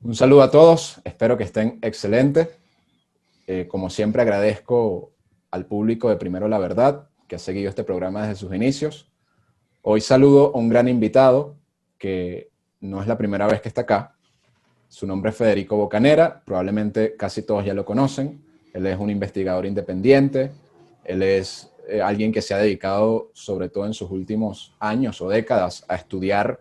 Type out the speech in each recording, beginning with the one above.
Un saludo a todos, espero que estén excelentes. Como siempre agradezco al público de Primero la Verdad, que ha seguido este programa desde sus inicios. Hoy saludo a un gran invitado, que no es la primera vez que está acá. Su nombre es Federico Bocanera, probablemente casi todos ya lo conocen. Él es un investigador independiente, él es alguien que se ha dedicado, sobre todo en sus últimos años o décadas, a estudiar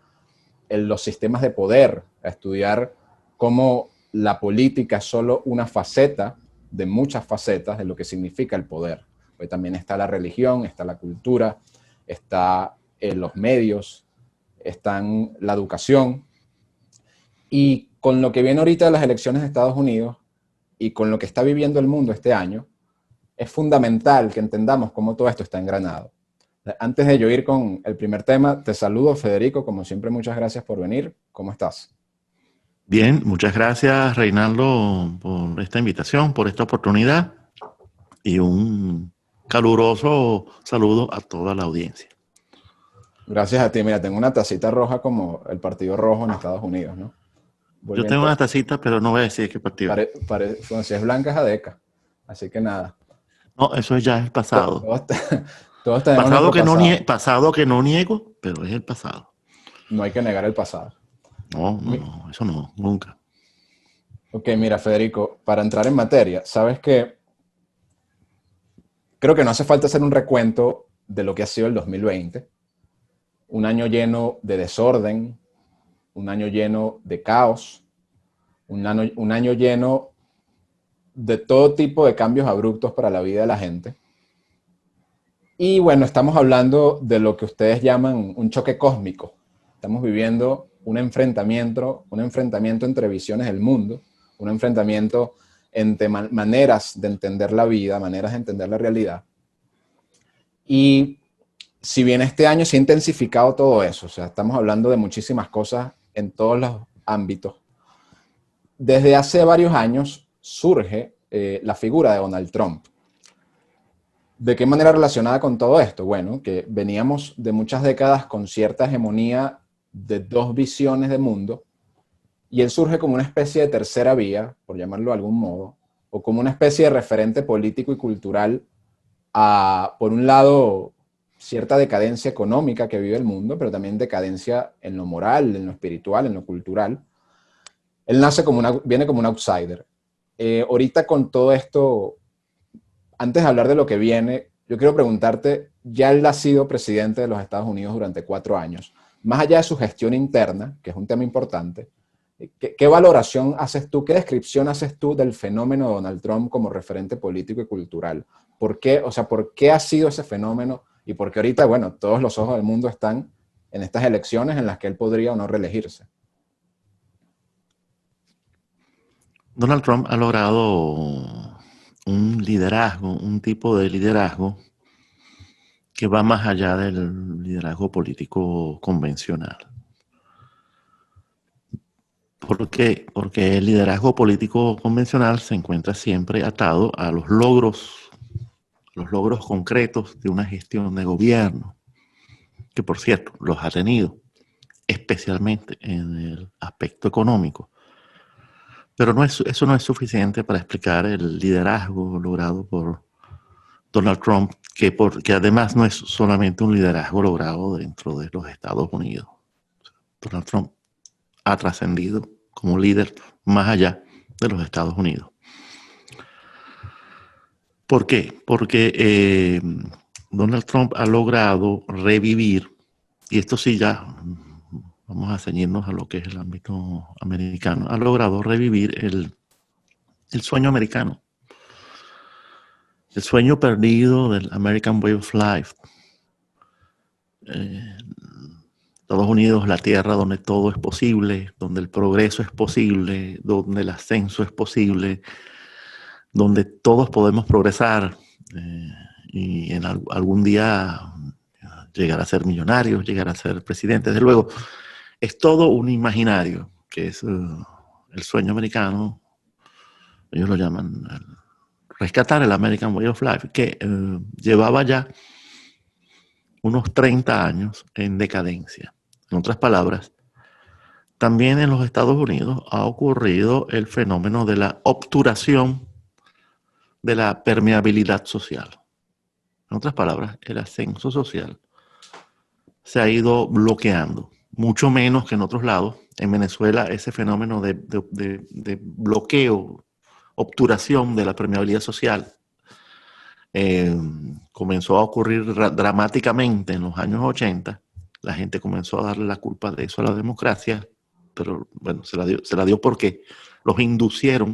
los sistemas de poder, a estudiar cómo la política es solo una faceta de muchas facetas de lo que significa el poder. Hoy también está la religión, está la cultura, está los medios, está la educación. Y con lo que viene ahorita de las elecciones de Estados Unidos y con lo que está viviendo el mundo este año, es fundamental que entendamos cómo todo esto está engranado. Antes de yo ir con el primer tema, te saludo, Federico, como siempre, muchas gracias por venir. ¿Cómo estás? Bien, muchas gracias, Reinaldo, por esta invitación, por esta oportunidad y un caluroso saludo a toda la audiencia. Gracias a ti. Mira, tengo una tacita roja como el Partido Rojo en Estados Unidos, ¿no? Yo tengo una tacita, pero no voy a decir qué partido. Bueno, si es blanca es ADECA, así que nada. No, eso ya es el pasado. Todos tenemos nuestro pasado. Pasado que no niego, pero es el pasado. No hay que negar el pasado. No, eso no, nunca. Ok, mira, Federico, para entrar en materia, sabes que creo que no hace falta hacer un recuento de lo que ha sido el 2020. Un año lleno de desorden, un año lleno de caos, un año lleno de todo tipo de cambios abruptos para la vida de la gente. Y bueno, estamos hablando de lo que ustedes llaman un choque cósmico. Estamos viviendo un enfrentamiento entre visiones del mundo, un enfrentamiento entre maneras de entender la vida, maneras de entender la realidad. Y si bien este año se ha intensificado todo eso, o sea, estamos hablando de muchísimas cosas en todos los ámbitos, desde hace varios años surge la figura de Donald Trump. ¿De qué manera relacionada con todo esto? Bueno, que veníamos de muchas décadas con cierta hegemonía de dos visiones de mundo, y él surge como una especie de tercera vía, por llamarlo de algún modo, o como una especie de referente político y cultural a, por un lado, cierta decadencia económica que vive el mundo, pero también decadencia en lo moral, en lo espiritual, en lo cultural. Él viene como un outsider. Ahorita con todo esto, antes de hablar de lo que viene, yo quiero preguntarte, ya él ha sido presidente de los Estados Unidos durante 4 años. Más allá de su gestión interna, que es un tema importante, ¿qué valoración haces tú, qué descripción haces tú del fenómeno de Donald Trump como referente político y cultural? ¿Por qué, por qué ha sido ese fenómeno y por qué ahorita, bueno, todos los ojos del mundo están en estas elecciones en las que él podría o no reelegirse? Donald Trump ha logrado un liderazgo, un tipo de liderazgo que va más allá del liderazgo político convencional. ¿Por qué? Porque el liderazgo político convencional se encuentra siempre atado a los logros concretos de una gestión de gobierno, que por cierto los ha tenido, especialmente en el aspecto económico. Pero eso no es suficiente para explicar el liderazgo logrado por Donald Trump, que además no es solamente un liderazgo logrado dentro de los Estados Unidos. Donald Trump ha trascendido como líder más allá de los Estados Unidos. ¿Por qué? Porque Donald Trump ha logrado revivir, y esto sí ya vamos a ceñirnos a lo que es el ámbito americano, ha logrado revivir el sueño americano, el sueño perdido del American Way of Life. Estados Unidos, la tierra donde todo es posible, donde el progreso es posible, donde el ascenso es posible, donde todos podemos progresar y en algún día llegar a ser millonarios, llegar a ser presidentes. Desde luego, es todo un imaginario, que es el sueño americano. Ellos lo llaman rescatar el American Way of Life, que llevaba ya unos 30 años en decadencia. En otras palabras, también en los Estados Unidos ha ocurrido el fenómeno de la obturación de la permeabilidad social. En otras palabras, el ascenso social se ha ido bloqueando, mucho menos que en otros lados. En Venezuela ese fenómeno de bloqueo, obturación de la permeabilidad social comenzó a ocurrir dramáticamente en los años 80. La gente comenzó a darle la culpa de eso a la democracia, pero bueno, se la dio porque los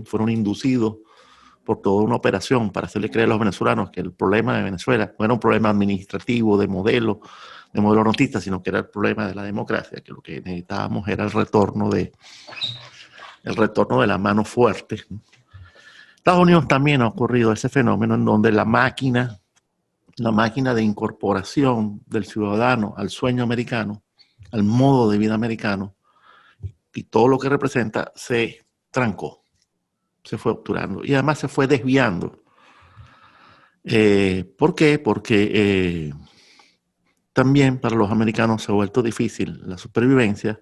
fueron inducidos por toda una operación para hacerle creer a los venezolanos que el problema de Venezuela no era un problema administrativo de modelo rentista, sino que era el problema de la democracia, que lo que necesitábamos era el retorno de la mano fuerte. Estados Unidos también ha ocurrido ese fenómeno en donde la máquina de incorporación del ciudadano al sueño americano, al modo de vida americano, y todo lo que representa, se trancó, se fue obturando y además se fue desviando. ¿Por qué? Porque también para los americanos se ha vuelto difícil la supervivencia,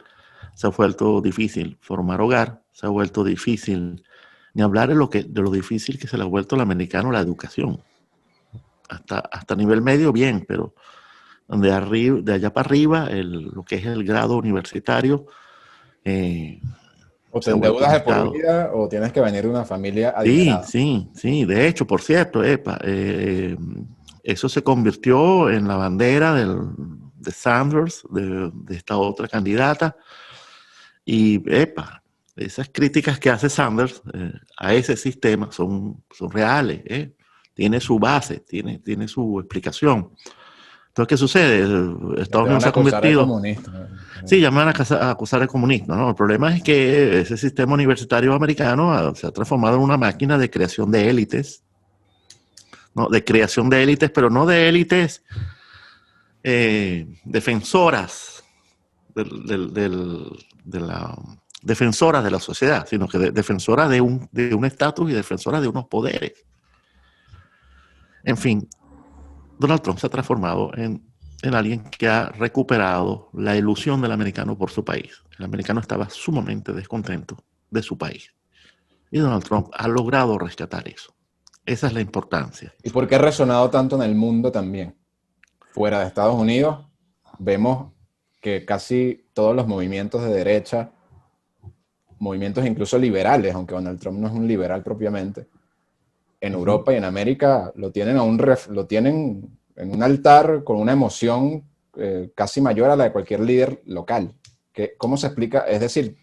se ha vuelto difícil formar hogar, se ha vuelto difícil, ni hablar de lo difícil que se le ha vuelto al americano la educación. Hasta nivel medio bien, pero de allá para arriba, lo que es el grado universitario, o te endeudas de por vida o tienes que venir de una familia adinerada. Sí. De hecho, por cierto, eso se convirtió en la bandera de Sanders, de esta otra candidata. Y esas críticas que hace Sanders a ese sistema son reales. Tiene su base, tiene su explicación. Entonces, ¿qué sucede? Estados Unidos se ha convertido... Sí, ya me van a acusar de comunista, ¿no? El problema es que ese sistema universitario americano se ha transformado en una máquina de creación de élites, ¿no? De creación de élites, pero no de élites defensoras defensoras de la sociedad, sino que defensoras de un estatus y defensoras de unos poderes. En fin, Donald Trump se ha transformado en alguien que ha recuperado la ilusión del americano por su país. El americano estaba sumamente descontento de su país. Y Donald Trump ha logrado rescatar eso. Esa es la importancia. ¿Y por qué ha resonado tanto en el mundo también? Fuera de Estados Unidos, vemos que casi todos los movimientos de derecha, movimientos incluso liberales, aunque Donald Trump no es un liberal propiamente, en Europa y en América lo tienen en un altar con una emoción casi mayor a la de cualquier líder local. ¿Cómo se explica? Es decir,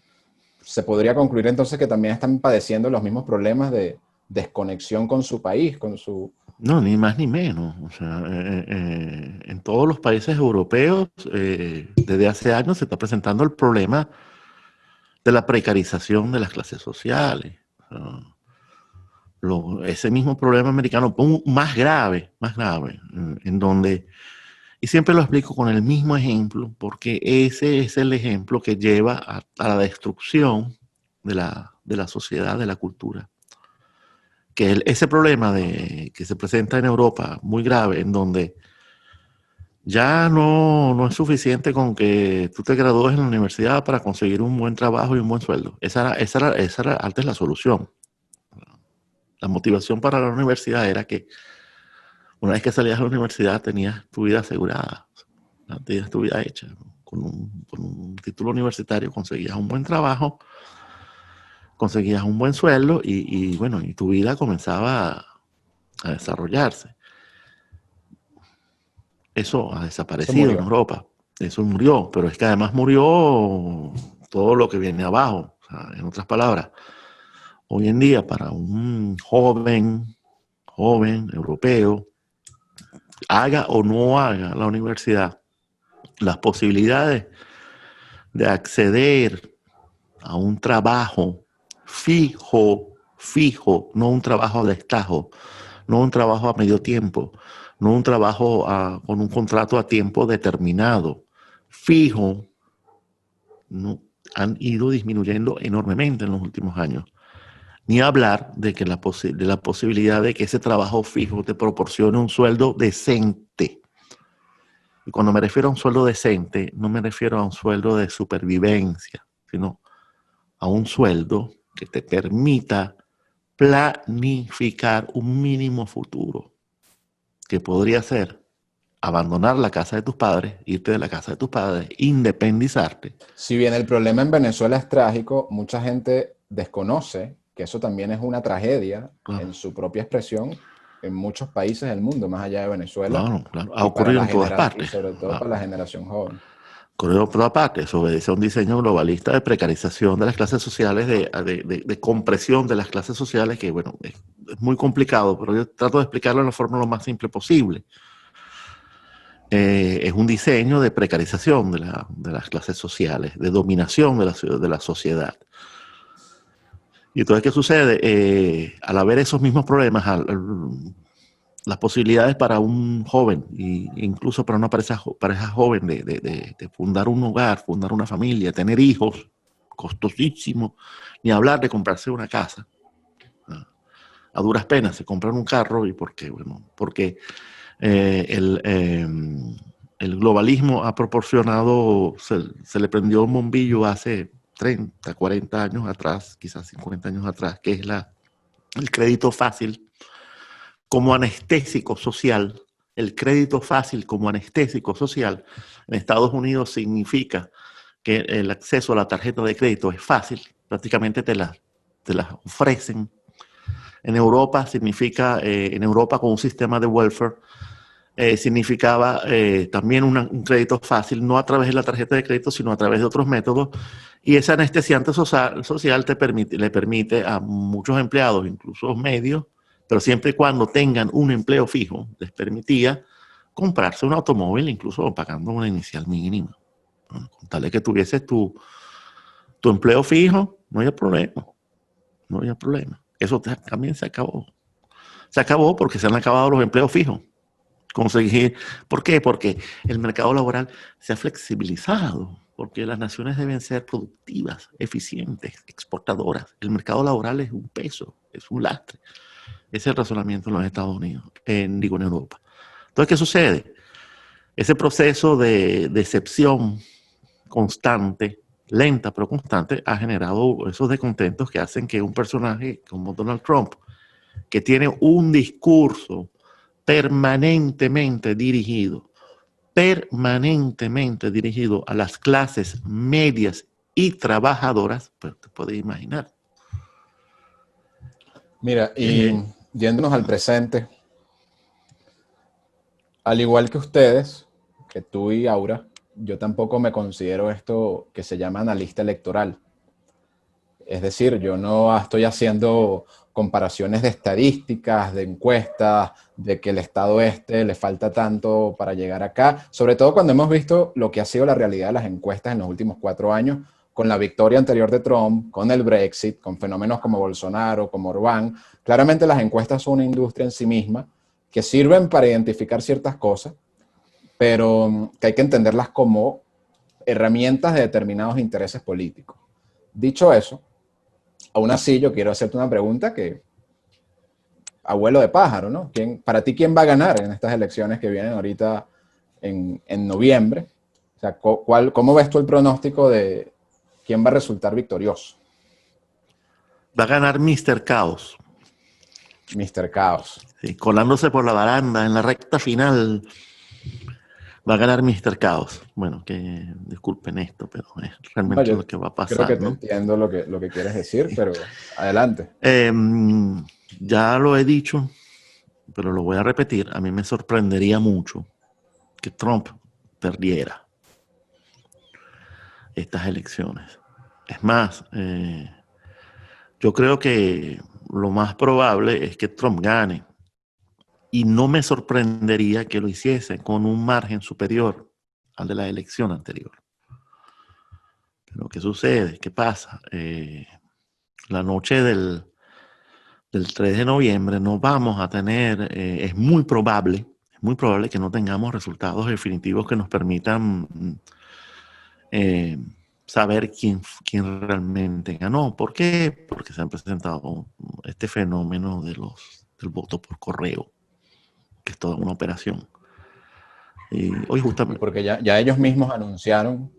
se podría concluir entonces que también están padeciendo los mismos problemas de desconexión con su país, con su... No, ni más ni menos. O sea, en todos los países europeos, desde hace años se está presentando el problema de la precarización de las clases sociales. Ese mismo problema americano, más grave, en donde, y siempre lo explico con el mismo ejemplo, porque ese es el ejemplo que lleva a la destrucción de la sociedad, de la cultura. Que ese problema que se presenta en Europa, muy grave, en donde ya no es suficiente con que tú te gradúes en la universidad para conseguir un buen trabajo y un buen sueldo. Esa era antes la solución. La motivación para la universidad era que una vez que salías de la universidad tenías tu vida asegurada, tenías tu vida hecha. Con un título universitario conseguías un buen trabajo, conseguías un buen sueldo y tu vida comenzaba a desarrollarse. Eso ha desaparecido en Europa. Eso murió, pero es que además murió todo lo que viene abajo. O sea, en otras palabras, hoy en día para un joven europeo, haga o no haga la universidad, las posibilidades de acceder a un trabajo fijo, no un trabajo a destajo, no un trabajo a medio tiempo, no un trabajo con un contrato a tiempo determinado, fijo, no, han ido disminuyendo enormemente en los últimos años. Ni hablar de la posibilidad de que ese trabajo fijo te proporcione un sueldo decente. Y cuando me refiero a un sueldo decente, no me refiero a un sueldo de supervivencia, sino a un sueldo que te permita planificar un mínimo futuro, que podría ser abandonar la casa de tus padres, irte de la casa de tus padres, independizarte. Si bien el problema en Venezuela es trágico, mucha gente desconoce que eso también es una tragedia en su propia expresión en muchos países del mundo, más allá de Venezuela, Claro, claro. Ha y para ocurrido la en todas y partes. sobre todo para la generación joven. Ocurrido en todas partes. Eso obedece a un diseño globalista de precarización de las clases sociales, de compresión de las clases sociales, que bueno, es muy complicado, pero yo trato de explicarlo de la forma lo más simple posible. Es un diseño de precarización de las clases sociales, de dominación de la sociedad. Y entonces, ¿qué sucede? Al haber esos mismos problemas, las posibilidades para un joven, e incluso para una pareja joven, de fundar un hogar, fundar una familia, tener hijos, costosísimo, ni hablar de comprarse una casa. A duras penas se compran un carro, y porque el globalismo ha proporcionado, se le prendió un bombillo hace 30, 40 años atrás, quizás 50 años atrás, que es el crédito fácil como anestésico social. El crédito fácil como anestésico social en Estados Unidos significa que el acceso a la tarjeta de crédito es fácil, prácticamente te la ofrecen. En Europa significa, en Europa con un sistema de welfare, significaba también un crédito fácil, no a través de la tarjeta de crédito, sino a través de otros métodos. Y ese anestesiante social le permite a muchos empleados, incluso medios, pero siempre y cuando tengan un empleo fijo, les permitía comprarse un automóvil, incluso pagando una inicial mínima. Bueno, con tal de que tuvieses tu empleo fijo, no había problema. No había problema. Eso también se acabó. Se acabó porque se han acabado los empleos fijos. Conseguir. ¿Por qué? Porque el mercado laboral se ha flexibilizado, porque las naciones deben ser productivas, eficientes, exportadoras. El mercado laboral es un peso, es un lastre. Ese es el razonamiento en los Estados Unidos, en Europa. Entonces, ¿qué sucede? Ese proceso de decepción constante, lenta pero constante, ha generado esos descontentos que hacen que un personaje como Donald Trump, que tiene un discurso permanentemente dirigido a las clases medias y trabajadoras, pues te puedes imaginar. Mira, y yéndonos al presente, al igual que ustedes, que tú y Aura, yo tampoco me considero esto que se llama analista electoral. Es decir, yo no estoy haciendo comparaciones de estadísticas, de encuestas, de que el estado le falta tanto para llegar acá, sobre todo cuando hemos visto lo que ha sido la realidad de las encuestas en los últimos 4 años, con la victoria anterior de Trump, con el Brexit, con fenómenos como Bolsonaro, como Orbán. Claramente las encuestas son una industria en sí misma que sirven para identificar ciertas cosas, pero que hay que entenderlas como herramientas de determinados intereses políticos. Dicho eso, aún así yo quiero hacerte una pregunta que, abuelo de pájaro, ¿no? Para ti, ¿quién va a ganar en estas elecciones que vienen ahorita en noviembre? O sea, ¿cómo ves tú el pronóstico de quién va a resultar victorioso? Va a ganar Mr. Caos. Mr. Caos. Sí, colándose por la baranda en la recta final. Va a ganar Mr. Caos. Bueno, que disculpen esto, pero es realmente lo que va a pasar. Creo que te entiendo lo que quieres decir, pero adelante. Ya lo he dicho, pero lo voy a repetir. A mí me sorprendería mucho que Trump perdiera estas elecciones. Es más, yo creo que lo más probable es que Trump gane. Y no me sorprendería que lo hiciese con un margen superior al de la elección anterior. Pero ¿qué sucede? ¿Qué pasa? La noche del 3 de noviembre no vamos a tener, es muy probable que no tengamos resultados definitivos que nos permitan saber quién realmente ganó. ¿Por qué? Porque se han presentado este fenómeno del voto por correo, que es toda una operación. Y hoy justamente... Porque ya ellos mismos anunciaron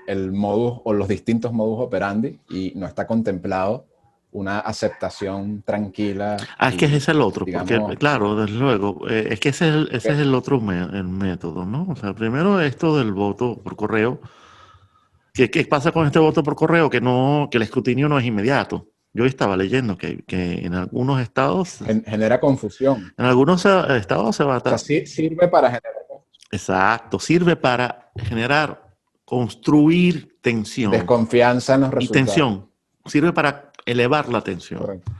el modus o los distintos modus operandi y no está contemplado una aceptación tranquila Es que ese y, es el otro, porque digamos, claro, desde luego, es que ese es que el otro el método, ¿no? O sea, primero esto del voto por correo. ¿Qué pasa con este voto por correo? Que el escrutinio no es inmediato. Yo estaba leyendo que genera confusión. en algunos estados se va a... O sea, sí sirve para generar Exacto, sirve para generar, construir tensión. desconfianza en los Y resultados. tensión, sirve para elevar la tensión. Correcto.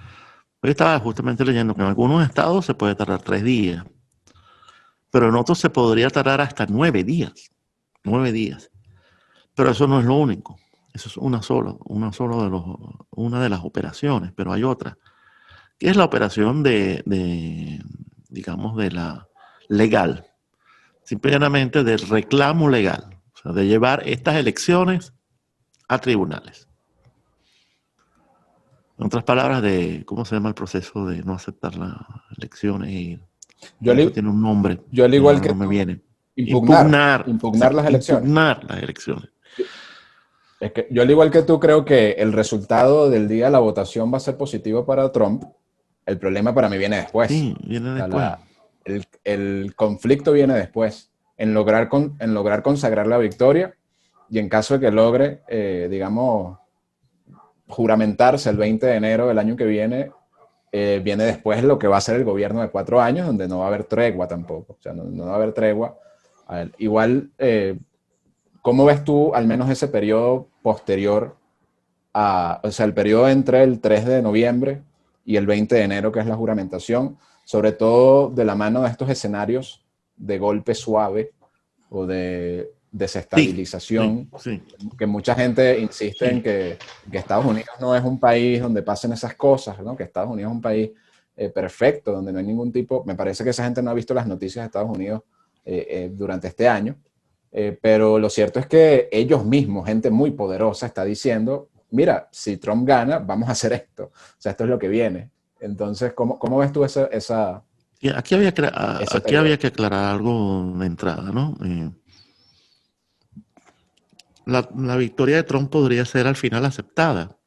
Yo estaba justamente leyendo que en algunos estados se puede tardar 3 días, pero en otros se podría tardar hasta 9 días. 9 días. Pero eso no es lo único. Eso es una de las operaciones, pero hay otra, que es la operación digamos, de la legal, simplemente del reclamo legal, o sea, de llevar estas elecciones a tribunales. En otras palabras, ¿cómo se llama el proceso de no aceptar las elecciones? Yo, Eso tiene un nombre, yo al igual ahora que no me tú, viene. impugnar las elecciones. Impugnar las elecciones. Es que yo al igual que tú creo que el resultado del día de la votación va a ser positivo para Trump. El problema para mí viene después. Sí, viene O sea, después. el conflicto viene después, en lograr consagrar la victoria y en caso de que logre, digamos, juramentarse el 20 de enero del año que viene, viene después lo que va a ser el gobierno de 4 años, donde no va a haber tregua tampoco. O sea, no va a haber tregua. A ver, igual, ¿cómo ves tú al menos ese periodo posterior o sea, el periodo entre el 3 de noviembre y el 20 de enero, que es la juramentación, sobre todo de la mano de estos escenarios de golpe suave o de desestabilización, Sí, sí, que mucha gente insiste en sí. que Estados Unidos no es un país donde pasen esas cosas, ¿no? Que Estados Unidos es un país perfecto, donde no hay ningún tipo, me parece que esa gente no ha visto las noticias de Estados Unidos durante este año, pero lo cierto es que ellos mismos, gente muy poderosa, está diciendo, mira, si Trump gana, vamos a hacer esto. O sea, esto es lo que viene. Entonces, ¿cómo ves tú ese Y aquí periodo? había que aclarar algo de entrada, ¿no? La victoria de Trump podría ser al final aceptada,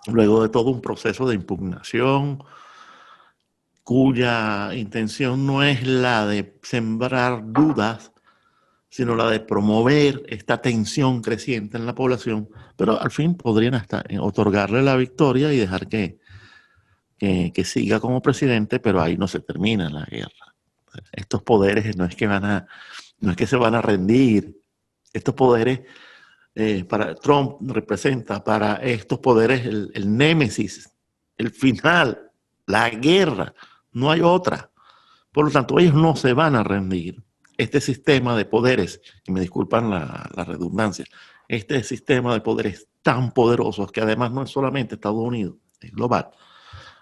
luego de todo un proceso de impugnación cuya intención no es la de sembrar dudas, sino la de promover esta tensión creciente en la población, pero al fin podrían hasta otorgarle la victoria y dejar que siga como presidente, pero ahí no se termina la guerra. Estos poderes no es que se van a rendir. Estos poderes, para Trump representa para estos poderes el némesis, el final, la guerra. No hay otra. Por lo tanto, ellos no se van a rendir. Este sistema de poderes, y me disculpan la redundancia, este sistema de poderes tan poderosos que además no es solamente Estados Unidos, es global,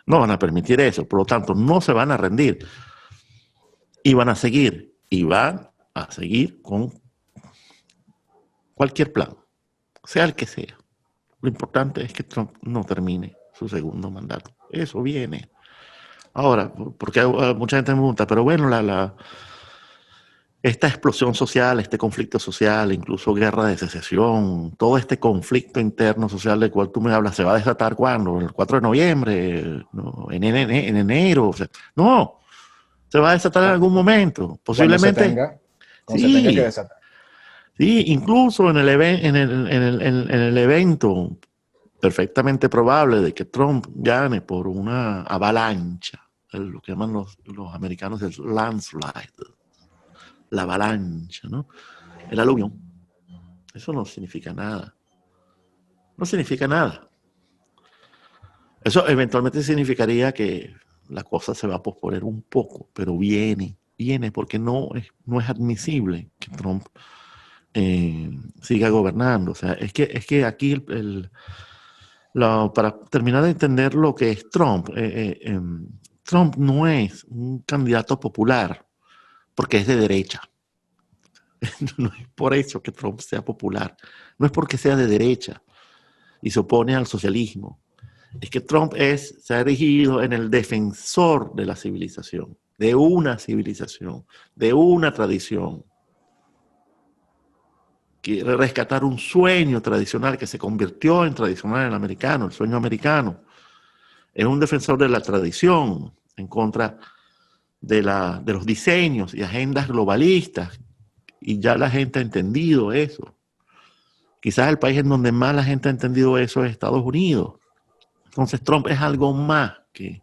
no van a permitir eso. Por lo tanto, no se van a rendir y van a seguir con cualquier plan, sea el que sea. Lo importante es que Trump no termine su segundo mandato. Eso viene. Ahora, porque mucha gente me pregunta, pero bueno, esta explosión social, este conflicto social, incluso guerra de secesión, todo este conflicto interno social del cual tú me hablas, ¿se va a desatar cuándo? ¿El 4 de noviembre? ¿No? ¿En enero? O sea, no, se va a desatar en algún momento. Cuando Posiblemente, cuando se tenga que sí, desatar. sí, incluso en el evento perfectamente probable de que Trump gane por una avalancha, lo que llaman los americanos el landslide, la avalancha, ¿no? El aluvión. Eso no significa nada. No significa nada. Eso eventualmente significaría que la cosa se va a posponer un poco, pero viene porque no es admisible que Trump siga gobernando. O sea, es que aquí para terminar de entender lo que es Trump, Trump no es un candidato popular porque es de derecha. No es por eso que Trump sea popular. No es porque sea de derecha y se opone al socialismo. Es que Trump se ha erigido en el defensor de la civilización, de una tradición. quiere rescatar un sueño tradicional que se convirtió en tradicional en el americano, el sueño americano. Es un defensor de la tradición en contra de los diseños y agendas globalistas. Y ya la gente ha entendido eso. Quizás el país en donde más la gente ha entendido eso es Estados Unidos. Entonces Trump es algo más que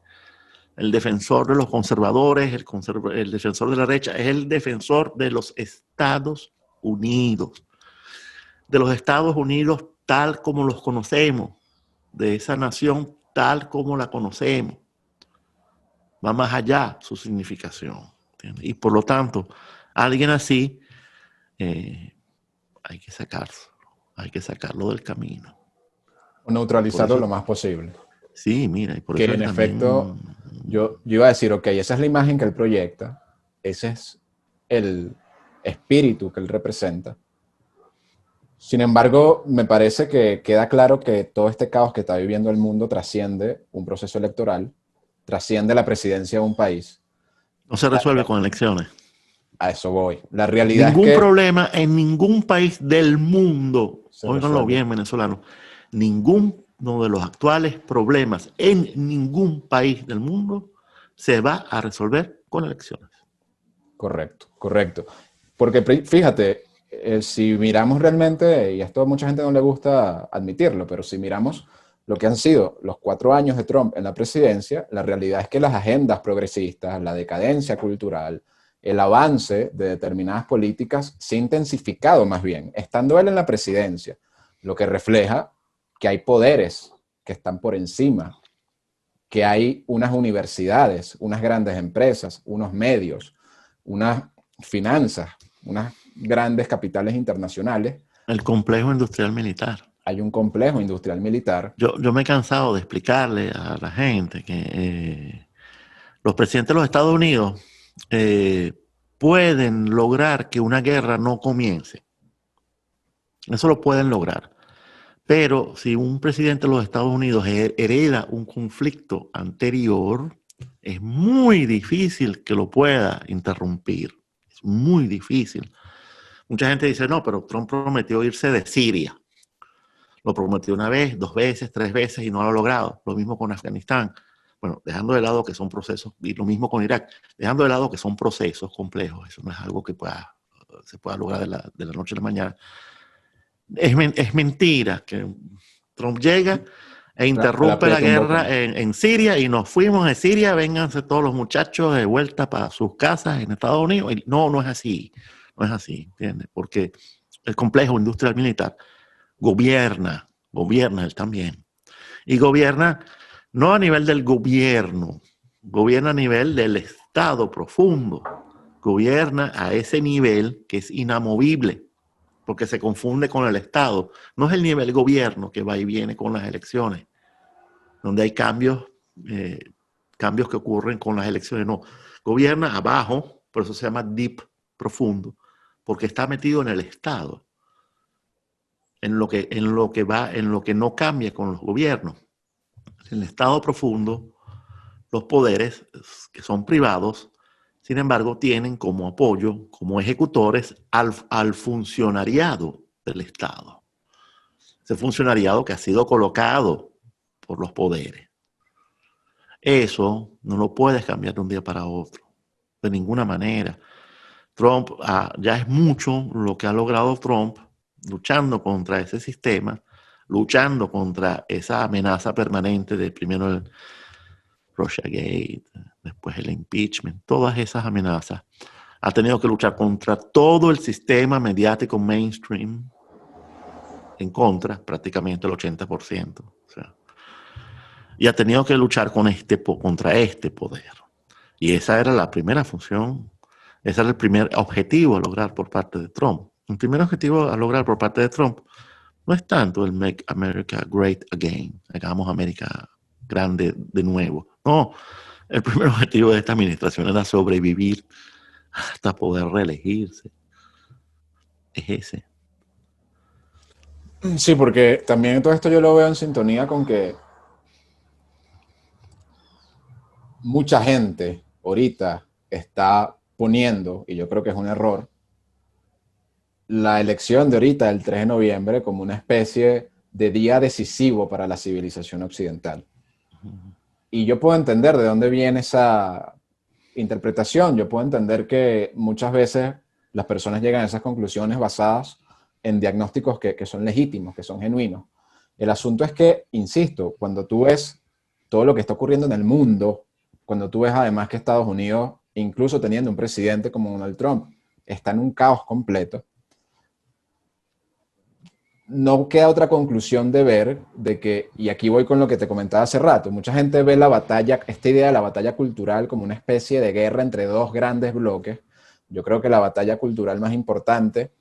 el defensor de los conservadores, el defensor de la derecha, es el defensor de los Estados Unidos. De los Estados Unidos tal como los conocemos, de esa nación tal como la conocemos. Va más allá su significación. ¿Entiendes? Y por lo tanto, alguien así hay que sacarlo del camino. O neutralizarlo lo más posible. Sí, mira, y por Que eso en también, efecto, yo iba a decir, ok, esa es la imagen que él proyecta, ese es el espíritu que él representa. Sin embargo, me parece que queda claro que todo este caos que está viviendo el mundo trasciende un proceso electoral, trasciende la presidencia de un país. no se resuelve con elecciones. A eso voy. La realidad es Ningún que problema en ningún país del mundo, se óiganlo resuelve. bien, venezolanos, ninguno de los actuales problemas en ningún país del mundo se va a resolver con elecciones. Correcto, correcto. Porque fíjate, si miramos realmente, y esto a mucha gente no le gusta admitirlo, pero si miramos lo que han sido los 4 años de Trump en la presidencia, la realidad es que las agendas progresistas, la decadencia cultural, el avance de determinadas políticas se ha intensificado más bien, estando él en la presidencia, lo que refleja que hay poderes que están por encima, que hay unas universidades, unas grandes empresas, unos medios, unas finanzas, unas grandes capitales internacionales. El complejo industrial militar. Hay un complejo industrial militar. Yo me he cansado de explicarle a la gente que los presidentes de los Estados Unidos pueden lograr que una guerra no comience. Eso lo pueden lograr. Pero si un presidente de los Estados Unidos hereda un conflicto anterior, es muy difícil que lo pueda interrumpir. Es muy difícil. Mucha gente dice, no, pero Trump prometió irse de Siria. Lo prometió una vez, 2 veces, 3 veces y no lo ha logrado. Lo mismo con Afganistán. Bueno, dejando de lado que son procesos, y lo mismo con Irak, dejando de lado que son procesos complejos, eso no es algo que se pueda lograr de la noche a la mañana. Es mentira que Trump llega e interrumpe la guerra en Siria y nos fuimos de Siria, vénganse todos los muchachos de vuelta para sus casas en Estados Unidos. Y no es así, no es así, ¿entiendes? Porque el complejo industrial militar gobierna él también. Y gobierna no a nivel del gobierno, gobierna a nivel del Estado profundo, gobierna a ese nivel que es inamovible, porque se confunde con el Estado. No es el nivel gobierno que va y viene con las elecciones, donde hay cambios que ocurren con las elecciones. No, gobierna abajo, por eso se llama deep, profundo, porque está metido en el Estado, en lo que no cambia con los gobiernos. En el Estado profundo, los poderes que son privados, sin embargo, tienen como apoyo, como ejecutores, al funcionariado del Estado. Ese funcionariado que ha sido colocado por los poderes. Eso no lo puedes cambiar de un día para otro, de ninguna manera. Trump, ya es mucho lo que ha logrado Trump luchando contra ese sistema, luchando contra esa amenaza permanente de primero el Russiagate, después el impeachment, todas esas amenazas. Ha tenido que luchar contra todo el sistema mediático mainstream, en contra, prácticamente el 80%. O sea, y ha tenido que luchar contra este poder. Y esa era la primera función, ese era el primer objetivo a lograr por parte de Trump. El primer objetivo a lograr por parte de Trump no es tanto el Make America Great Again, hagamos América grande de nuevo. No, el primer objetivo de esta administración era sobrevivir hasta poder reelegirse. Es ese. Sí, porque también todo esto yo lo veo en sintonía con que mucha gente ahorita está poniendo, y yo creo que es un error, la elección de ahorita, el 3 de noviembre, como una especie de día decisivo para la civilización occidental. Y yo puedo entender de dónde viene esa interpretación. Yo puedo entender que muchas veces las personas llegan a esas conclusiones basadas en diagnósticos que son legítimos, que son genuinos. El asunto es que, insisto, cuando tú ves todo lo que está ocurriendo en el mundo, cuando tú ves además que Estados Unidos, incluso teniendo un presidente como Donald Trump, está en un caos completo, no queda otra conclusión de ver de que, y aquí voy con lo que te comentaba hace rato, mucha gente ve la batalla, esta idea de la batalla cultural como una especie de guerra entre dos grandes bloques. Yo creo que la batalla cultural más importante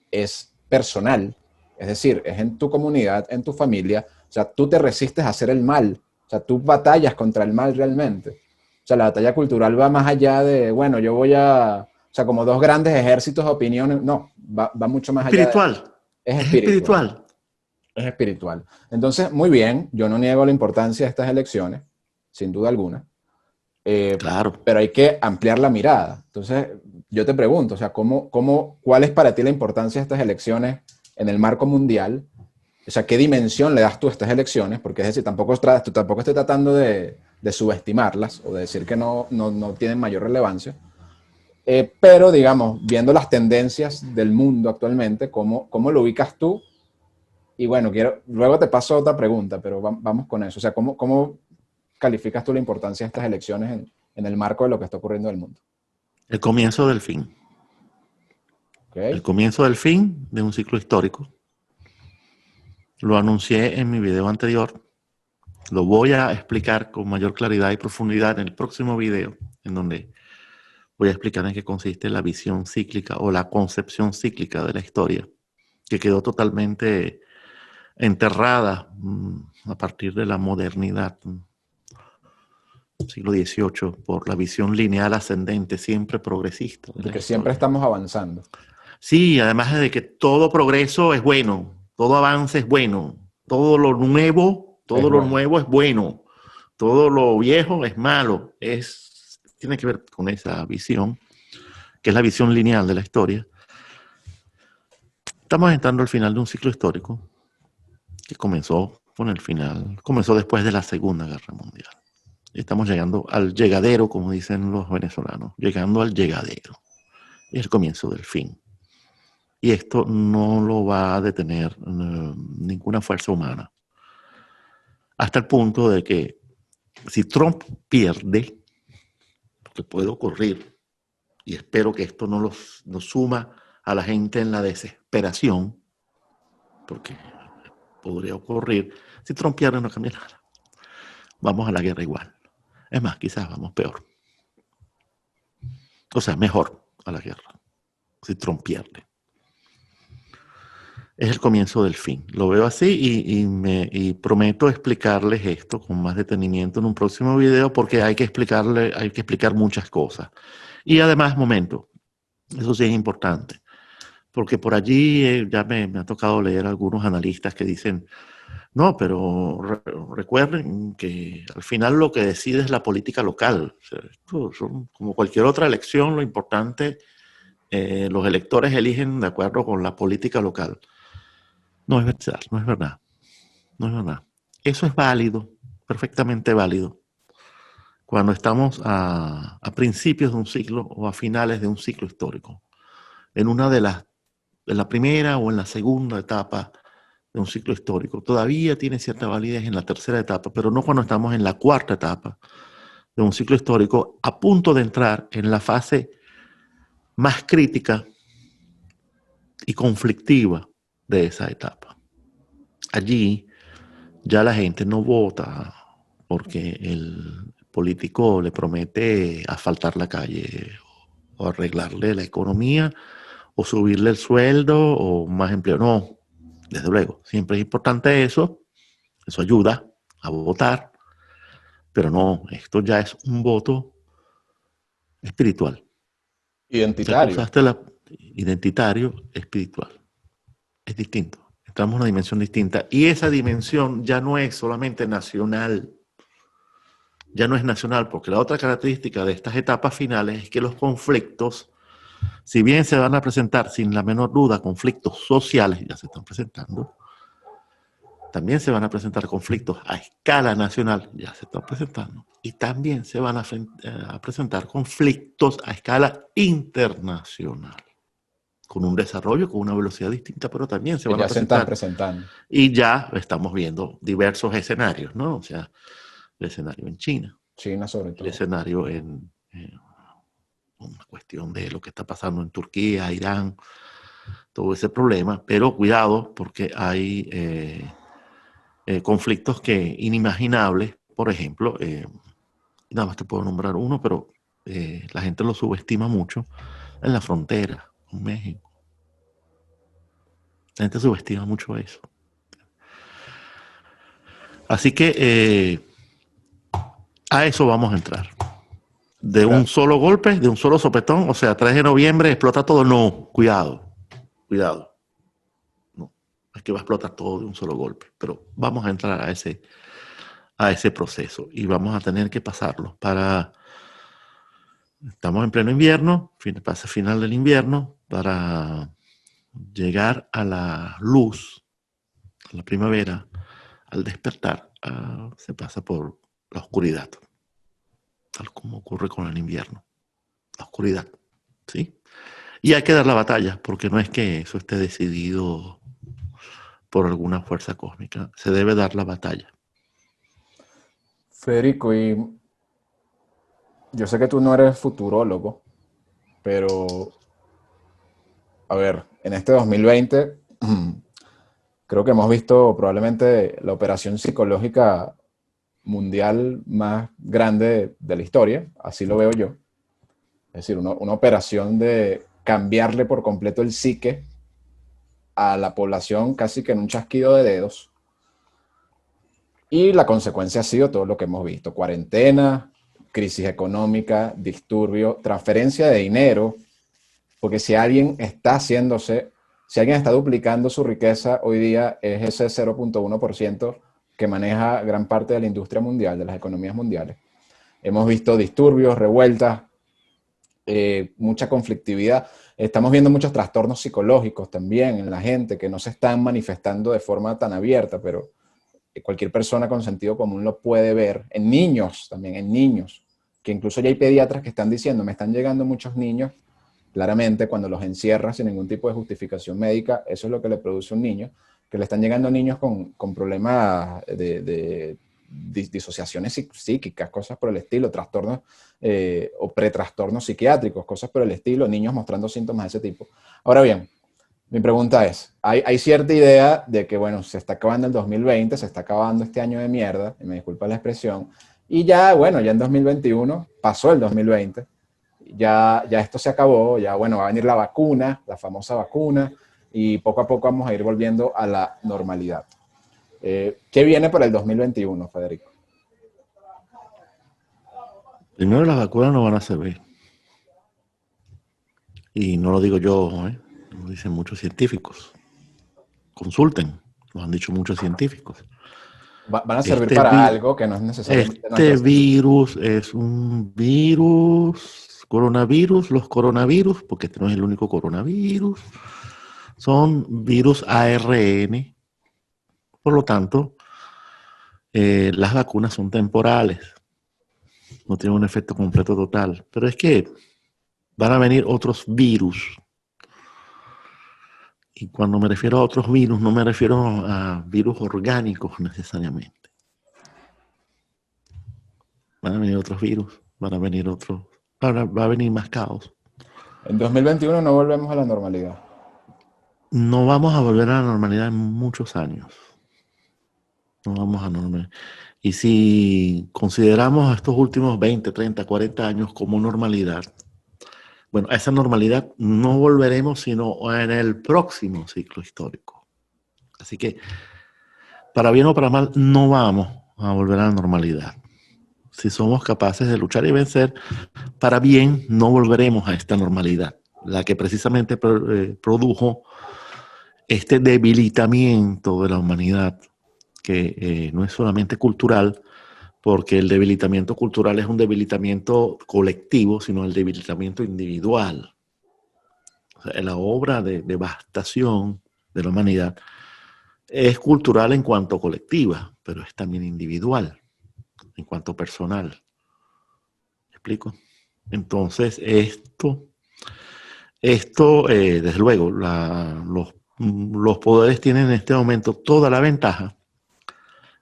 es personal, es decir, es en tu comunidad, en tu familia. O sea, tú te resistes a hacer el mal, o sea, tú batallas contra el mal realmente. O sea, la batalla cultural va más allá de, bueno, yo voy a, o sea, como dos grandes ejércitos de opiniones, no, va mucho más allá de eso. Espiritual, Es es espiritual, espiritual. es espiritual. Entonces, muy bien, yo no niego la importancia de estas elecciones, sin duda alguna, Claro. pero hay que ampliar la mirada. Entonces, yo te pregunto, o sea, ¿cuál es para ti la importancia de estas elecciones en el marco mundial? O sea, ¿qué dimensión le das tú a estas elecciones? Porque es decir, tampoco estoy tratando de subestimarlas o de decir que no tienen mayor relevancia. Pero, digamos, viendo las tendencias del mundo actualmente, ¿cómo lo ubicas tú? Y bueno, luego te paso otra pregunta, pero vamos con eso. O sea, ¿cómo calificas tú la importancia de estas elecciones en el marco de lo que está ocurriendo en el mundo? El comienzo del fin. El ¿Ok? comienzo del fin de un ciclo histórico. Lo anuncié en mi video anterior. Lo voy a explicar con mayor claridad y profundidad en el próximo video, en donde voy a explicar en qué consiste la visión cíclica o la concepción cíclica de la historia, que quedó totalmente enterrada a partir de la modernidad, siglo XVIII, por la visión lineal ascendente, siempre progresista de De la que siempre historia. estamos avanzando. Sí, además de que todo progreso es bueno, todo avance es bueno, todo lo nuevo, Es todo lo bueno. nuevo es bueno, todo lo viejo es malo. Tiene que ver con esa visión, que es la visión lineal de la historia. Estamos entrando al final de un ciclo histórico que comenzó después de la Segunda Guerra Mundial. Estamos llegando al llegadero, como dicen los venezolanos, llegando al llegadero. Es el comienzo del fin. Y esto no lo va a detener ninguna fuerza humana. Hasta el punto de que si Trump pierde, que puede ocurrir, y espero que esto no nos suma a la gente en la desesperación, porque podría ocurrir, si Trump pierde no cambia nada. Vamos a la guerra igual. Es más, quizás vamos peor. O sea, mejor a la guerra, si Trump pierde. Es el comienzo del fin. Lo veo así y prometo explicarles esto con más detenimiento en un próximo video porque hay que explicar muchas cosas. Y además, eso sí es importante, porque por allí ya me ha tocado leer algunos analistas que dicen, no, pero recuerden que al final lo que decide es la política local. O sea, esto como cualquier otra elección, lo importante, los electores eligen de acuerdo con la política local. No es verdad, no es verdad, no es verdad. Eso es válido, perfectamente válido, cuando estamos a principios de un ciclo o a finales de un ciclo histórico, en la primera o en la segunda etapa de un ciclo histórico. Todavía tiene cierta validez en la tercera etapa, pero no cuando estamos en la cuarta etapa de un ciclo histórico, a punto de entrar en la fase más crítica y conflictiva de esa etapa. Allí ya la gente no vota porque el político le promete asfaltar la calle o arreglarle la economía o subirle el sueldo o más empleo. No, desde luego, siempre es importante eso ayuda a votar, pero no, esto ya es un voto espiritual. Ya tú Identitario. usaste identitario espiritual. Es distinto. Estamos en una dimensión distinta. Y esa dimensión ya no es solamente nacional. Ya no es nacional, porque la otra característica de estas etapas finales es que los conflictos Si bien se van a presentar sin la menor duda conflictos sociales, ya se están presentando, también se van a presentar conflictos a escala nacional, ya se están presentando, y también se van a presentar conflictos a escala internacional, con un desarrollo, con una velocidad distinta, pero también se van a Ya se están presentar. presentando. Y ya estamos viendo diversos escenarios, ¿no? O sea, el escenario en China, China sobre todo. el escenario en una cuestión de lo que está pasando en Turquía, Irán, todo ese problema, pero cuidado porque hay conflictos que inimaginables, por ejemplo, nada más te puedo nombrar uno, pero la gente lo subestima mucho, en la frontera con México. La gente subestima mucho eso. Así que a eso vamos a entrar. De un solo golpe, de un solo sopetón, o sea, 3 de noviembre explota todo. No, cuidado. No, es que va a explotar todo de un solo golpe. Pero vamos a entrar a ese proceso y vamos a tener que pasarlo estamos en pleno invierno, pasa final del invierno, para llegar a la luz, a la primavera, al despertar, se pasa por la oscuridad, tal como ocurre con el invierno, la oscuridad, ¿sí? Y hay que dar la batalla, porque no es que eso esté decidido por alguna fuerza cósmica, se debe dar la batalla. Federico, y yo sé que tú no eres futurólogo, pero, a ver, en este 2020 creo que hemos visto probablemente la operación psicológica mundial más grande de la historia, así lo veo yo. Es decir, una operación de cambiarle por completo el psique a la población casi que en un chasquido de dedos. Y la consecuencia ha sido todo lo que hemos visto: cuarentena, crisis económica, disturbio, transferencia de dinero, porque si alguien está duplicando su riqueza hoy día, es ese 0.1% que maneja gran parte de la industria mundial, de las economías mundiales. Hemos visto disturbios, revueltas, mucha conflictividad. Estamos viendo muchos trastornos psicológicos también en la gente que no se están manifestando de forma tan abierta, pero cualquier persona con sentido común lo puede ver. En niños también, en niños, que incluso ya hay pediatras que están diciendo, me están llegando muchos niños, claramente cuando los encierras sin ningún tipo de justificación médica, eso es lo que le produce a un niño, que le están llegando niños con problemas de disociaciones psíquicas, cosas por el estilo, trastornos o pretrastornos psiquiátricos, cosas por el estilo, niños mostrando síntomas de ese tipo. Ahora bien, mi pregunta es, hay cierta idea de que, bueno, se está acabando el 2020, se está acabando este año de mierda, y me disculpa la expresión, y ya, bueno, ya en 2021 pasó el 2020, ya esto se acabó, ya, bueno, va a venir la vacuna, la famosa vacuna, y poco a poco vamos a ir volviendo a la normalidad. ¿Qué viene para el 2021, Federico? Primero, las vacunas no van a servir. Y no lo digo yo, lo dicen muchos científicos. Consulten, lo han dicho muchos científicos. Van a servir para algo que no es necesariamente... Este virus es un virus, coronavirus, los coronavirus, porque este no es el único coronavirus, son virus ARN. Por lo tanto, las vacunas son temporales, no tienen un efecto completo total. Pero es que van a venir otros virus. Y cuando me refiero a otros virus, no me refiero a virus orgánicos necesariamente. Van a venir otros virus, van a venir otros, va a venir más caos. En 2021 no volvemos a la normalidad. No vamos a volver a la normalidad en muchos años. No vamos a normalidad. Y si consideramos estos últimos 20, 30, 40 años como normalidad, bueno, a esa normalidad no volveremos sino en el próximo ciclo histórico. Así que, para bien o para mal, no vamos a volver a la normalidad. Si somos capaces de luchar y vencer, para bien no volveremos a esta normalidad, la que precisamente produjo este debilitamiento de la humanidad, que no es solamente cultural, porque el debilitamiento cultural es un debilitamiento colectivo, sino el debilitamiento individual. O sea, la obra de devastación de la humanidad es cultural en cuanto colectiva, pero es también individual, en cuanto personal. ¿Me explico? Entonces, desde luego, los poderes tienen en este momento toda la ventaja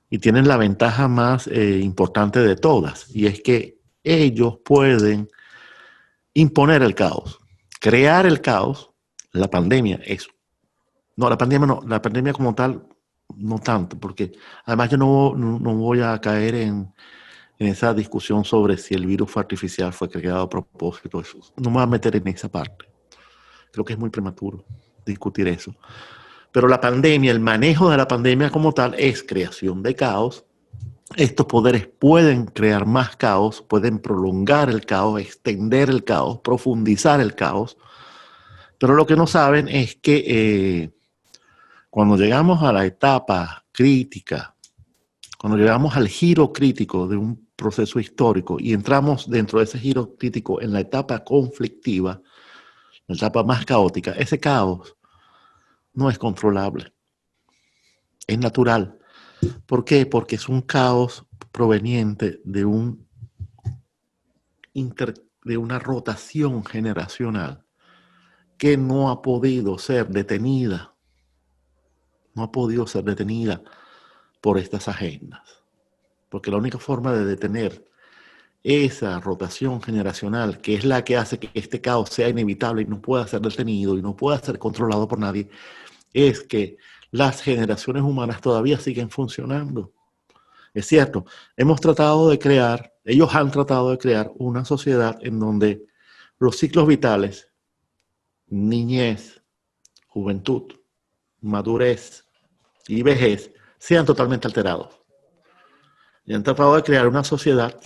y tienen la ventaja más importante de todas, y es que ellos pueden imponer el caos, crear el caos. La pandemia, eso. No, la pandemia como tal, no tanto, porque además yo no voy a caer en esa discusión sobre si el virus fue artificial, fue creado a propósito. Eso. No me voy a meter en esa parte. Creo que es muy prematuro discutir eso. Pero la pandemia, el manejo de la pandemia como tal, es creación de caos. Estos poderes pueden crear más caos, pueden prolongar el caos, extender el caos, profundizar el caos. Pero lo que no saben es que cuando llegamos a la etapa crítica, cuando llegamos al giro crítico de un proceso histórico y entramos dentro de ese giro crítico en la etapa conflictiva, la etapa más caótica, ese caos no es controlable, es natural. ¿Por qué? Porque es un caos proveniente de una rotación generacional que no ha podido ser detenida. No ha podido ser detenida por estas agendas. Porque la única forma de detener esa rotación generacional, que es la que hace que este caos sea inevitable y no pueda ser detenido y no pueda ser controlado por nadie, es que las generaciones humanas todavía siguen funcionando. Es cierto, ellos han tratado de crear una sociedad en donde los ciclos vitales, niñez, juventud, madurez y vejez, sean totalmente alterados. Y han tratado de crear una sociedad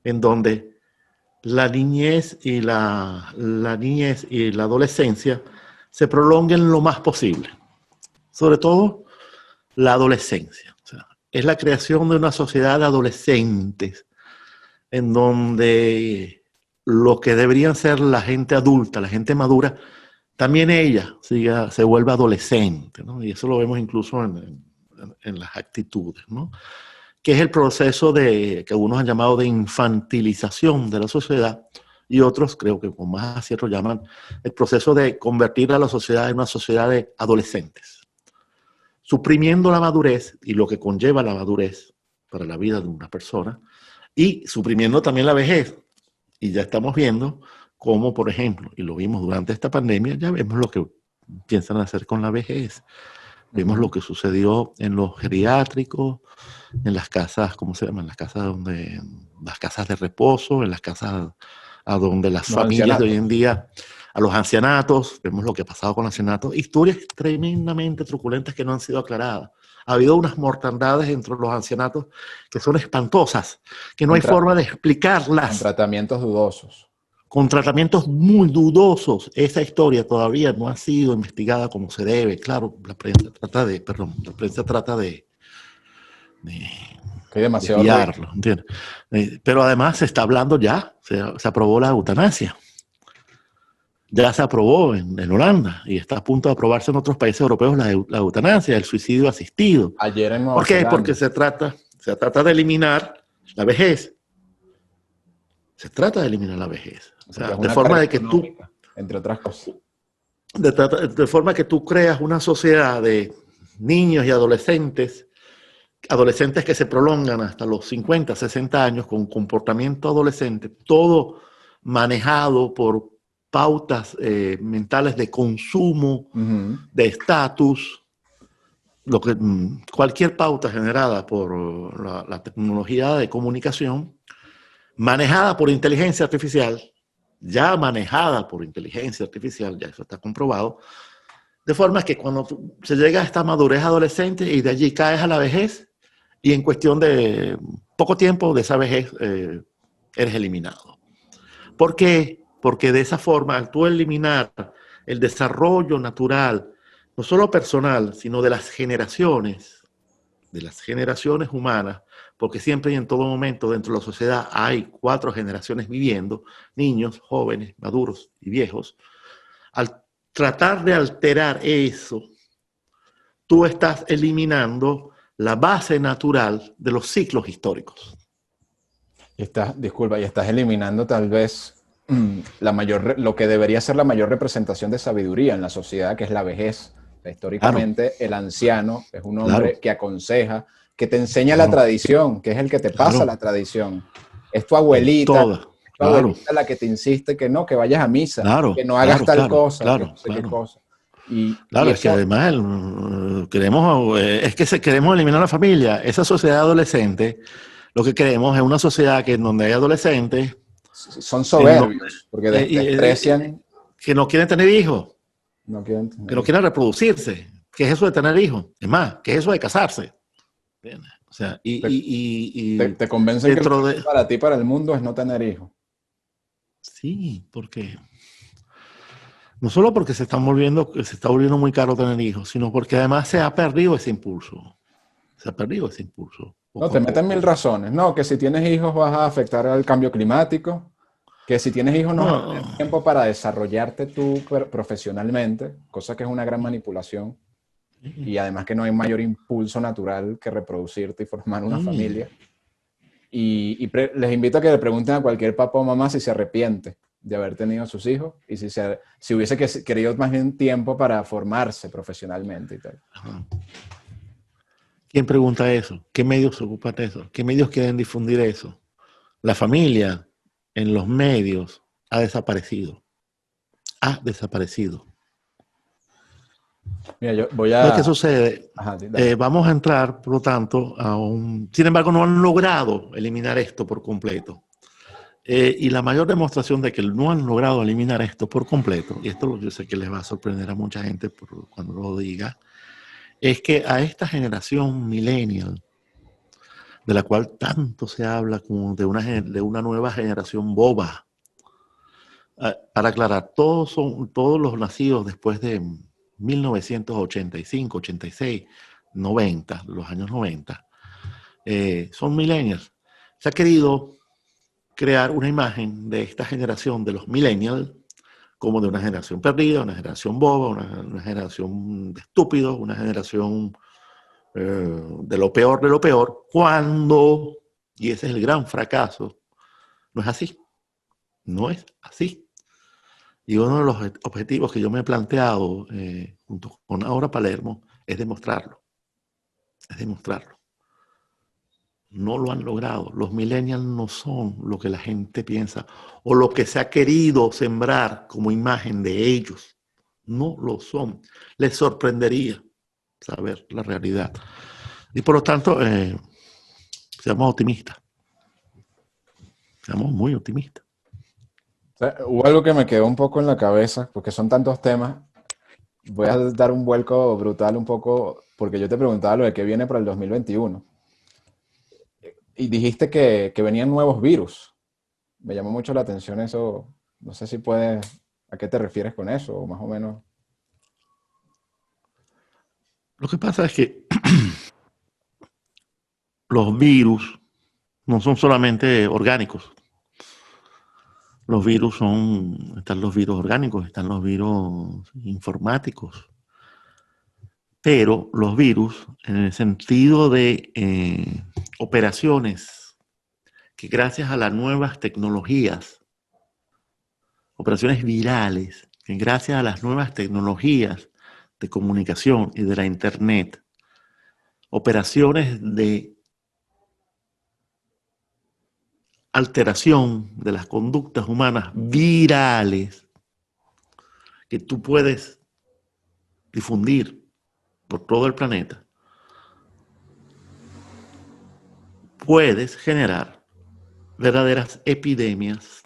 en donde la niñez y la adolescencia se prolonguen lo más posible. Sobre todo la adolescencia. O sea, es la creación de una sociedad de adolescentes en donde lo que deberían ser la gente adulta, la gente madura, también ella se vuelve adolescente, ¿no? Y eso lo vemos incluso en las actitudes, ¿no? Que es el proceso que algunos han llamado de infantilización de la sociedad, y otros, creo que con más acierto, llaman el proceso de convertir a la sociedad en una sociedad de adolescentes, suprimiendo la madurez y lo que conlleva la madurez para la vida de una persona, y suprimiendo también la vejez. Y ya estamos viendo cómo, por ejemplo, y lo vimos durante esta pandemia, ya vemos lo que piensan hacer con la vejez. Vemos lo que sucedió en los geriátricos, en las casas, ¿cómo se llaman? Las casas de reposo, en las casas a donde las familias de hoy en día, a los ancianatos, vemos lo que ha pasado con los ancianatos, historias tremendamente truculentas que no han sido aclaradas. Ha habido unas mortandades entre los ancianatos que son espantosas, que no hay forma de explicarlas. Con tratamientos dudosos. Con tratamientos muy dudosos. Esa historia todavía no ha sido investigada como se debe. Claro, la prensa trata de desviarlo, ¿entiendes? Pero además se está hablando ya, se aprobó la eutanasia. Ya se aprobó en Holanda y está a punto de aprobarse en otros países europeos la eutanasia, el suicidio asistido. Ayer en Nueva ¿Por qué? Zelanda. Porque se trata de eliminar la vejez. Se trata de eliminar la vejez. O sea, de forma de que tú, entre otras cosas, de forma que tú creas una sociedad de niños y adolescentes que se prolongan hasta los 50, 60 años con comportamiento adolescente, todo manejado por pautas mentales de consumo, de estatus, cualquier pauta generada por la tecnología de comunicación, manejada por inteligencia artificial, ya eso está comprobado, de forma que cuando se llega a esta madurez adolescente y de allí caes a la vejez, y en cuestión de poco tiempo de esa vejez eres eliminado. ¿Por qué? Porque de esa forma, al tú eliminar el desarrollo natural, no solo personal, sino de las generaciones humanas, porque siempre y en todo momento dentro de la sociedad hay 4 generaciones viviendo, niños, jóvenes, maduros y viejos. Al tratar de alterar eso, tú estás eliminando la base natural de los ciclos históricos. Disculpa, y estás eliminando tal vez lo que debería ser la mayor representación de sabiduría en la sociedad, que es la vejez. Claro, Históricamente, el anciano es un claro, hombre que aconseja, que te enseña la claro, tradición, que es el que te pasa claro, la tradición. Es en todas, tu claro, abuelita la que te insiste que no, que vayas a misa, que claro, no hagas claro, tal claro, cosa, que no claro, sé qué claro. cosa. Y Claro, es que eso, además queremos eliminar la familia. Esa sociedad adolescente, lo que queremos es una sociedad que en donde hay adolescentes, son en donde, soberbios, porque eh, y, eh, eh, desprecian, que no quieren tener hijos, no quieren que tener no hijos. quieren reproducirse. ¿Qué es eso de tener hijos? Es más, ¿qué es eso de casarse? ¿Entiendes? O sea, Te convencen que lo dentro mejor de... para ti, para el mundo, es no tener hijos. Sí, porque no solo porque se está volviendo muy caro tener hijos, sino porque además se ha perdido ese impulso. Se ha perdido ese impulso, No, poco te a meten mil poco. razones. No, que si tienes hijos vas a afectar al cambio climático, que si tienes hijos no vas a No, tener tiempo para desarrollarte tú profesionalmente, cosa que es una gran manipulación. Y además que no hay mayor impulso natural que reproducirte y formar una sí. familia. Les invito a que le pregunten a cualquier papá o mamá si se arrepiente de haber tenido a sus hijos y si hubiese querido más bien tiempo para formarse profesionalmente y tal. Ajá. ¿Quién pregunta eso? ¿Qué medios se ocupan de eso? ¿Qué medios quieren difundir eso? La familia en los medios ha desaparecido. Ha desaparecido. Mira, yo voy Entonces, ¿qué a... sucede? Ajá, dale. Vamos a entrar, por lo tanto, a un... Sin embargo, no han logrado eliminar esto por completo. Y la mayor demostración de que no han logrado eliminar esto por completo, y esto yo sé que les va a sorprender a mucha gente cuando lo diga, es que a esta generación millennial, de la cual tanto se habla como de una nueva generación boba. Para aclarar, todos los nacidos después de 1985, 86, 90, los años 90, son millennials. Se ha querido crear una imagen de esta generación de los millennials como de una generación perdida, una generación boba, una generación de estúpidos, una generación de lo peor, cuando, y ese es el gran fracaso, no es así, no es así. Y uno de los objetivos que yo me he planteado junto con Aura Palermo es demostrarlo, es demostrarlo. No lo han logrado. Los millennials no son lo que la gente piensa o lo que se ha querido sembrar como imagen de ellos. No lo son. Les sorprendería saber la realidad. Y por lo tanto, seamos optimistas. Seamos muy optimistas. O sea, hubo algo que me quedó un poco en la cabeza, porque son tantos temas. Voy a dar un vuelco brutal un poco, porque yo te preguntaba lo de qué viene para el 2021. Y dijiste que venían nuevos virus. Me llamó mucho la atención eso. No sé si puedes, ¿a qué te refieres con eso? O más o menos. Lo que pasa es que los virus no son solamente orgánicos. Los virus están los virus orgánicos, están los virus informáticos, pero los virus, en el sentido de operaciones que gracias a las nuevas tecnologías, operaciones virales, que gracias a las nuevas tecnologías de comunicación y de la Internet, operaciones de alteración de las conductas humanas virales que tú puedes difundir por todo el planeta, puedes generar verdaderas epidemias,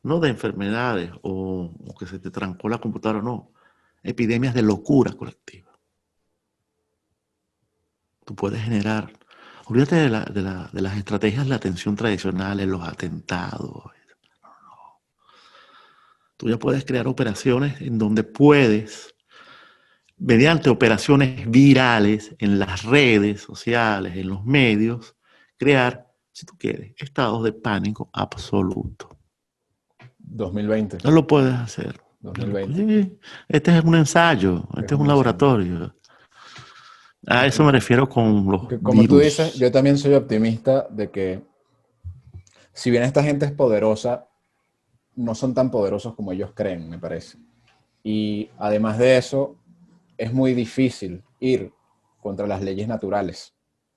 no de enfermedades o que se te trancó la computadora, no, epidemias de locura colectiva. Tú puedes generar, olvídate de las estrategias de atención tradicionales, los atentados. Tú ya puedes crear operaciones en donde puedes, mediante operaciones virales en las redes sociales, en los medios, crear, si tú quieres, estados de pánico absoluto. 2020. No lo puedes hacer. 2020. Sí, este es un ensayo, Es este es un un ensayo. laboratorio. A eso me refiero con los Que como tú dices, virus. yo también soy optimista de que si bien esta gente es poderosa, no son tan poderosos como ellos creen, me parece. Y además de eso, es muy difícil ir contra las leyes naturales.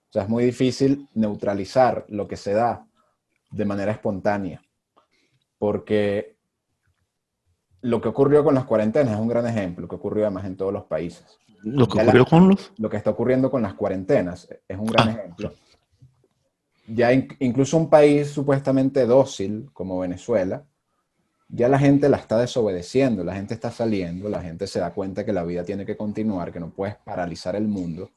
O sea, es muy difícil neutralizar lo que se da de manera espontánea, porque lo que ocurrió con las cuarentenas es un gran ejemplo, que ocurrió además en todos los países. Lo que Ya ocurrió con los... lo que está ocurriendo con las cuarentenas es un gran Ah, ok. ejemplo. Ya incluso un país supuestamente dócil como Venezuela, ya la gente la está desobedeciendo, la gente está saliendo, la gente se da cuenta que la vida tiene que continuar, que no puedes paralizar el mundo.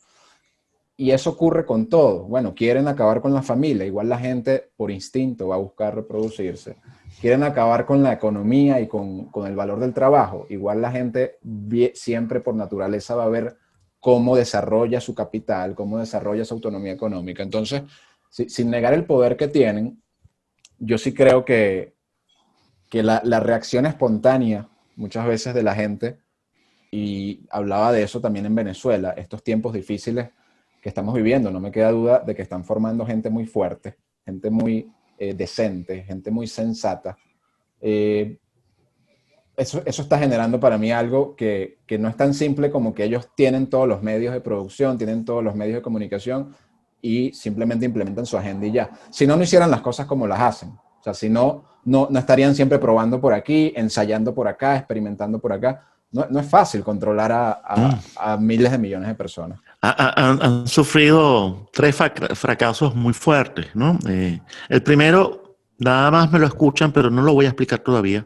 Y eso ocurre con todo. Bueno, quieren acabar con la familia, igual la gente por instinto va a buscar reproducirse. Quieren acabar con la economía y con el valor del trabajo, igual la gente siempre por naturaleza va a ver cómo desarrolla su capital, cómo desarrolla su autonomía económica. Entonces, sin negar el poder que tienen, yo sí creo que la reacción espontánea muchas veces de la gente, y hablaba de eso también en Venezuela, estos tiempos difíciles que estamos viviendo, no me queda duda de que están formando gente muy fuerte, gente muy decente, gente muy sensata. Eh, eso está generando para mí algo que no es tan simple como que ellos tienen todos los medios de producción, tienen todos los medios de comunicación y simplemente implementan su agenda y ya. Si no, no hicieran las cosas como las hacen. O sea, si no, no estarían siempre probando por aquí, ensayando por acá, experimentando por acá. No es fácil controlar Mm. a miles de millones de personas. Han sufrido tres fracasos muy fuertes, ¿no? El primero, nada más me lo escuchan, pero no lo voy a explicar todavía.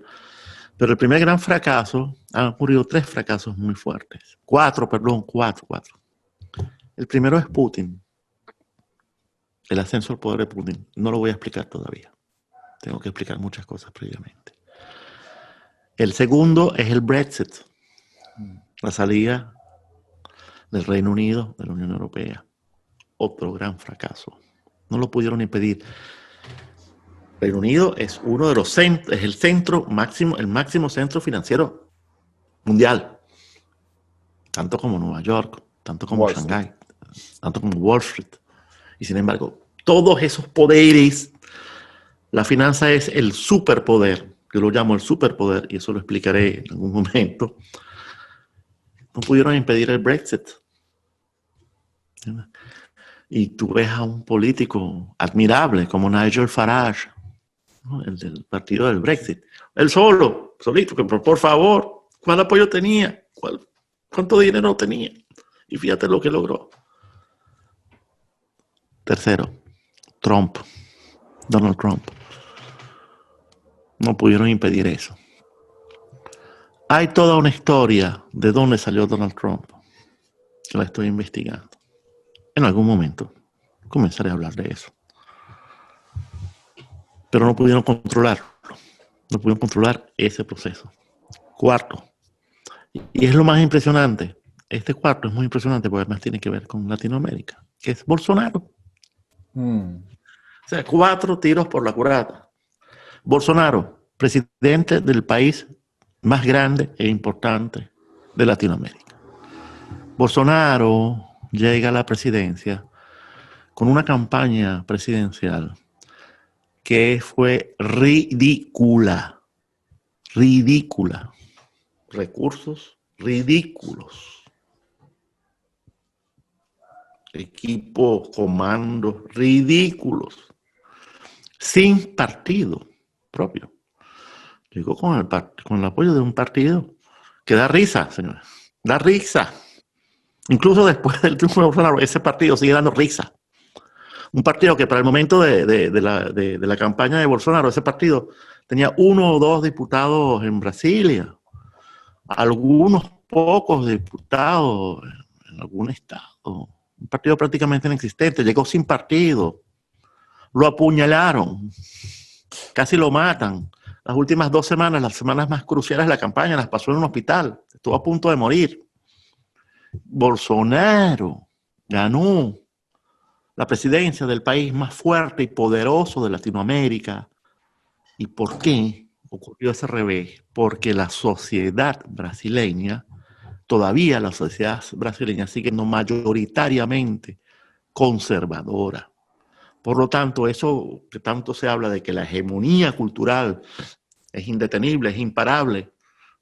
Pero el primer gran fracaso, han ocurrido tres fracasos muy fuertes. Cuatro, perdón, cuatro. El primero es Putin, el ascenso al poder de Putin. No lo voy a explicar todavía. Tengo que explicar muchas cosas previamente. El segundo es el Brexit, la salida del Reino Unido de la Unión Europea. Otro gran fracaso. No lo pudieron impedir. Reino Unido es uno de los centros, es el centro máximo, el máximo centro financiero mundial, tanto como Nueva York, tanto como Wall Street. Shanghái, tanto como Wall Street. Y sin embargo, todos esos poderes, la finanza es el superpoder, yo lo llamo el superpoder, y eso lo explicaré en algún momento, no pudieron impedir el Brexit. Y tú ves a un político admirable como Nigel Farage, ¿no? El del partido del Brexit. Él solito, que por favor, ¿cuál apoyo tenía? ¿Cuánto dinero tenía? Y fíjate lo que logró. Tercero, Donald Trump. No pudieron impedir eso. Hay toda una historia de dónde salió Donald Trump, que la estoy investigando. En algún momento comenzaré a hablar de eso. Pero no pudieron controlarlo. No pudieron controlar ese proceso. Cuarto, y es lo más impresionante, este cuarto es muy impresionante porque además tiene que ver con Latinoamérica, que es Bolsonaro. O sea, 4 tiros por la culata. Bolsonaro, presidente del país más grande e importante de Latinoamérica. Bolsonaro llega a la presidencia con una campaña presidencial que fue ridícula. Recursos ridículos. Equipos, comandos ridículos. Sin partido propio. Llegó con el apoyo de un partido que da risa, señores. Da risa. Incluso después del triunfo de Bolsonaro, ese partido sigue dando risa. Un partido que para el momento de la campaña de Bolsonaro, ese partido tenía 1 o 2 diputados en Brasilia, algunos pocos diputados en algún estado, un partido prácticamente inexistente, llegó sin partido, lo apuñalaron, casi lo matan. Las últimas 2 semanas, las semanas más cruciales de la campaña, las pasó en un hospital, estuvo a punto de morir. Bolsonaro ganó la presidencia del país más fuerte y poderoso de Latinoamérica. ¿Y por qué? ocurrió ese revés? Porque la sociedad brasileña, todavía la sociedad brasileña sigue no mayoritariamente conservadora. Por lo tanto, eso que tanto se habla de que la hegemonía cultural es indetenible, es imparable,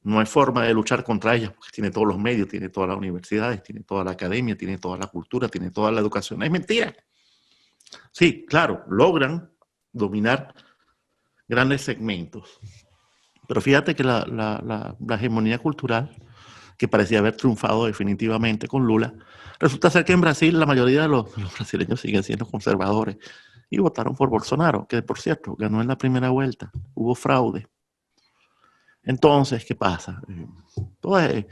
no hay forma de luchar contra ella, porque tiene todos los medios, tiene todas las universidades, tiene toda la academia, tiene toda la cultura, tiene toda la educación. Es mentira. Sí, claro, logran dominar grandes segmentos. Pero fíjate que la hegemonía cultural, que parecía haber triunfado definitivamente con Lula, resulta ser que en Brasil la mayoría de los brasileños siguen siendo conservadores y votaron por Bolsonaro, que por cierto ganó en la primera vuelta. Hubo fraude. Entonces, ¿qué pasa? Todo el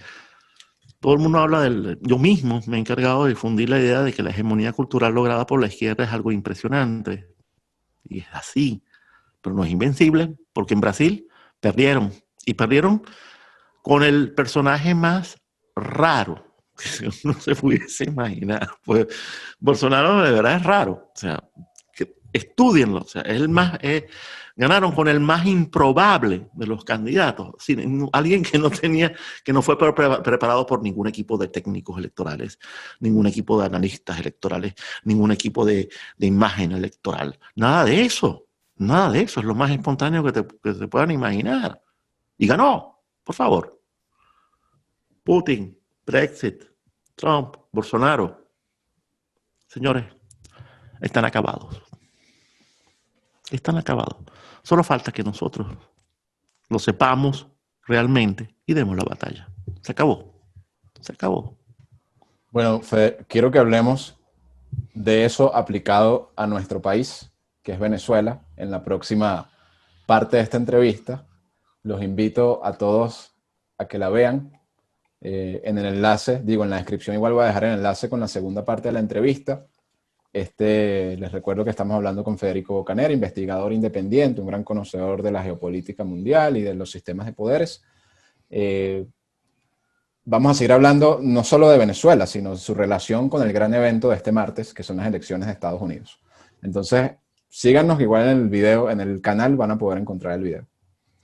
mundo habla del... Yo mismo me he encargado de difundir la idea de que la hegemonía cultural lograda por la izquierda es algo impresionante. Y es así. Pero no es invencible, porque en Brasil perdieron. Y perdieron con el personaje más raro que uno se pudiese imaginar. Pues Bolsonaro de verdad es raro. O sea, estudienlo. O sea, es el más... ganaron con el más improbable de los candidatos. Alguien que no tenía, que no fue preparado por ningún equipo de técnicos electorales, ningún equipo de analistas electorales, ningún equipo de imagen electoral. Nada de eso. Nada de eso. Es lo más espontáneo que se puedan imaginar. Y ganó. Por favor. Putin, Brexit, Trump, Bolsonaro. Señores, están acabados. Están acabados. Solo falta que nosotros lo sepamos realmente y demos la batalla. Se acabó. Se acabó. Bueno, Fede, quiero que hablemos de eso aplicado a nuestro país, que es Venezuela, en la próxima parte de esta entrevista. Los invito a todos a que la vean. En el enlace, en la descripción igual voy a dejar el enlace con la segunda parte de la entrevista. Les recuerdo que estamos hablando con Federico Bocanegra, investigador independiente, un gran conocedor de la geopolítica mundial y de los sistemas de poderes. Vamos a seguir hablando no solo de Venezuela, sino de su relación con el gran evento de este martes, que son las elecciones de Estados Unidos. Entonces, síganos, igual en el video, en el canal van a poder encontrar el video.